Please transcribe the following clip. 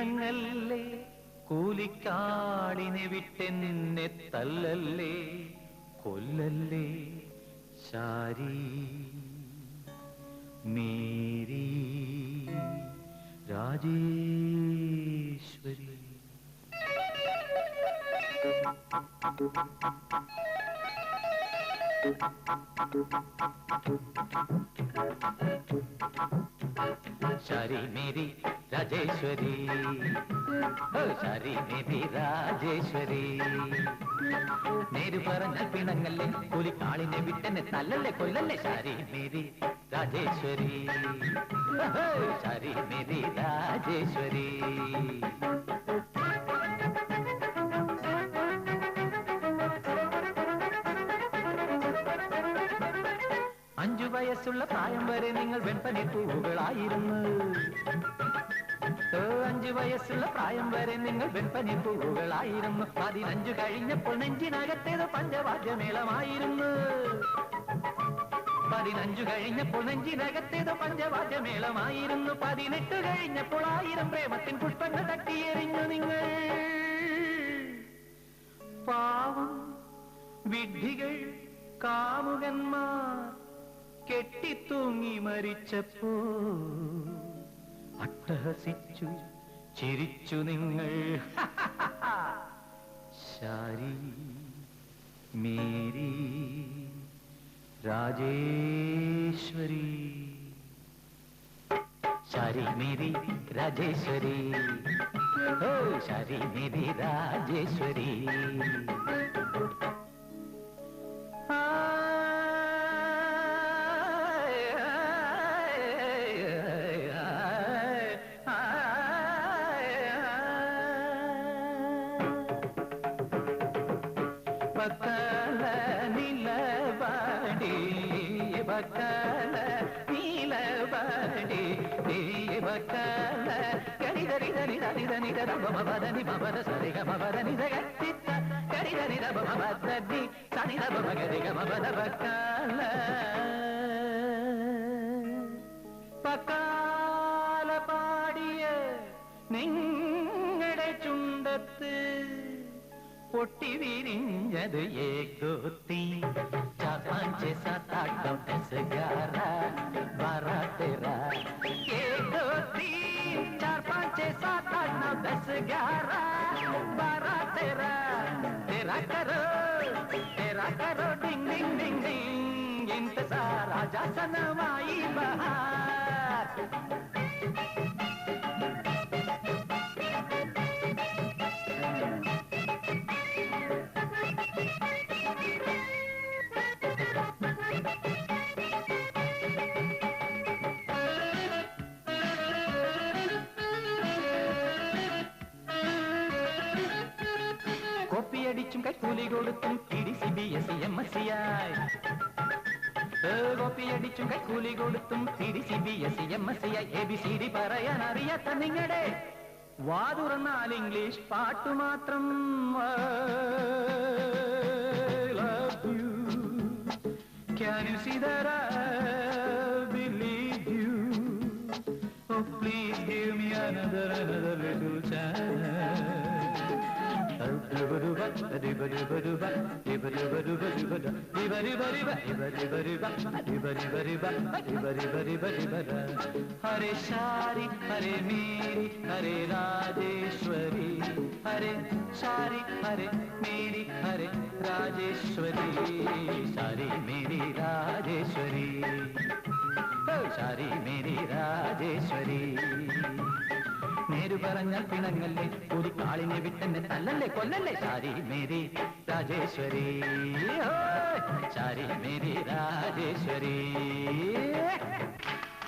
പിണങ്ങല്ലേ, കൂലിക്കാളിനെ വിട്ടെന്നെ തല്ലല്ലേ, കൊല്ലല്ലേ Shari Mary Rajeshwari. Shari Mary Rajeshwari, Shari Mary Rajeshwari. നേര് പറഞ്ഞാൽ പിണങ്ങല്ലേ, കൂലിക്കാളിനെ വിട്ടെന്നെ തല്ലല്ലേ, കൊല്ലല്ലേ ശാരി മേരി രാജേശ്വരി, ശാരി മേരി രാജേശ്വരി. 5 വയസ്സുള്ള പ്രായം വരെ നിങ്ങൾ വെൺപനി പൂവുകളായിരുന്നു. 5 വയസ്സുള്ള പ്രായം വരെ നിങ്ങൾ വെൺപനി പൂവുകളായിരുന്നു. 15 കഴിഞ്ഞപ്പോൾ നെഞ്ചിനകത്തേത് പഞ്ചവാദ്യമേളമായിരുന്നു. 15 കഴിഞ്ഞപ്പോൾ നെഞ്ചിനകത്തേത് പഞ്ചവാദ്യമേളമായിരുന്നു. 18 കഴിഞ്ഞപ്പോൾ 1000 പ്രേമത്തിൻ പുഷ്പങ്ങൾ തട്ടിയെറിഞ്ഞു നിങ്ങൾ. പാവം വിഡ്ഢികൾ കാമുകന്മാർ കെട്ടിത്തൂങ്ങി മരിച്ചപ്പോ അട്ടഹസിച്ചു ചിരിച്ചു നിങ്ങൾ. ശാരി മേരി രാജേശ്വരി, ശാരി മേരി രാജേശ്വരി, ഓ ശാരി മേരി രാജേശ്വരി. ബക്കല നിലവാടി, ബക്കല നീലവാടി, ബക്കല കരിതരിതനി ധനിധനി ധമപദനി മപദ സരിഗമപദനി ധഗത്തിത്ത കരിതനി ധമപദനി സനിധ മഗരിഗമപദ. ബക്കല ബക്കാല പാടിയ നിങ്ങളുടെ ചുണ്ടത്ത് പൊട്ടി വിരിഞ്ഞത് ഏകോത്തി. 4 5 7 8 9 10 11 12 13. ഏകോത്തി 4 5 7 8 9 10 11 12 13. तेरा करो डिंग डिंग डिंग डिंग इंतजार आजा सनमाई बहार. കോപ്പിയടിച്ചും കൈക്കൂലി കൊടുത്തും PDCBSE MSCയായി. കോപ്പിയടിച്ചും കൈക്കൂലി കൊടുത്തും PDCBSE MSCയായി. ABCD പറയാൻ അറിയാത്ത നിങ്ങളുടെ വാതുറന്നാൽ ഇംഗ്ലീഷ് പാട്ടു മാത്രം. Can you see that I believe you? Oh please give me another little chance. हरे शारी हरे मेरी हरे राजेश्वरी, हरे शारी हरे मेरी हरे राजेश्वरी, शारी मेरी राजेश्वरी, शारी मेरी राजेश्वरी. നേര് പറഞ്ഞാൽ പിണങ്ങല്ലേ, കൂലിക്കാളിനെ വിട്ടെന്നെ തല്ലല്ലേ, കൊല്ലല്ലേ ശാരി മേരി രാജേശ്വരി, ശാരി മേരി രാജേശ്വരി.